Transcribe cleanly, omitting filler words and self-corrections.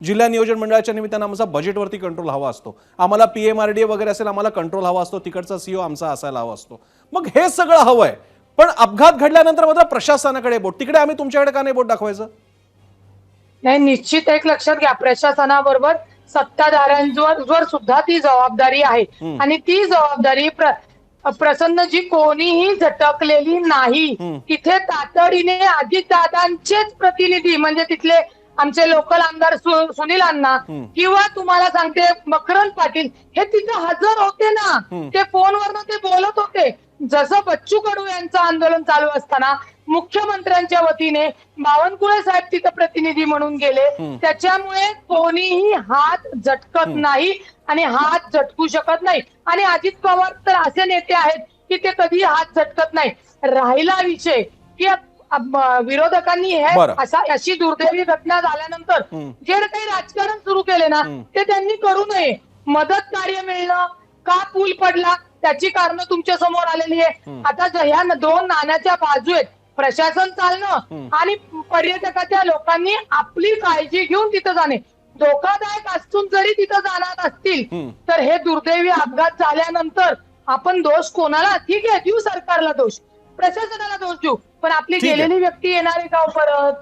जिल्हा नियोजन मंडळाच्या निमित्तानं आमचा बजेटवरती कंट्रोल हवा असतो, आम्हाला पीएमआरडीए वगैरे असेल आम्हाला कंट्रोल हवा असतो, तिकडचा सीओ आमचा असायला हवा असतो. मग हे सगळं हवंय, पण अपघात घडल्यानंतर मात्र प्रशासनाकडे बोट, तिकडे आम्ही तुमच्याकडे का नाही बोट दाखवायचं? नाही, निश्चित एक लक्षात घ्या, प्रशासनाबरोबर सत्ताधाऱ्यांवर सुद्धा ती जबाबदारी आहे. आणि ती जबाबदारी प्रसन्नजी कोणीही झटकलेली नाही. इथे तातडीने अजितदादांचेच प्रतिनिधी म्हणजे तिथले आमचे लोकल आमदार सुनील अण्णा किंवा तुम्हाला सांगते मकरंद पाटील हे तिथे हजर होते ना. ते फोनवरनं ते बोलत होते. जसं बच्चू कडू यांचं आंदोलन चालू असताना मुख्यमंत्र्यांच्या वतीने बावनकुळे साहेब तिथे प्रतिनिधी म्हणून गेले. त्याच्यामुळे कोणीही हात झटकत नाही आणि हात झटकू शकत नाही. आणि अजित पवार तर असे नेते आहेत की ते कधी हात झटकत नाही. राहिला विषय की विरोधकांनी अशी दुर्दैवी घटना झाल्यानंतर जे काही राजकारण सुरू केले ना ते त्यांनी करू नये. मदत कार्य मिळणं का पूल पडला त्याची कारणं तुमच्या समोर आलेली आहे. आता ह्या दोन नाण्याच्या बाजू आहेत, प्रशासन चालणं आणि पर्यटकाच्या लोकांनी आपली काळजी घेऊन तिथं जाणे. धोकादायक असून जरी तिथं जाणार असतील तर हे दुर्दैवी अपघात झाल्यानंतर आपण दोष कोणाला, ठीक आहे देऊ सरकारला दोष, प्रशासनाला दोष देऊ, पण आपली गेलेली व्यक्ती येणार आहे का परत?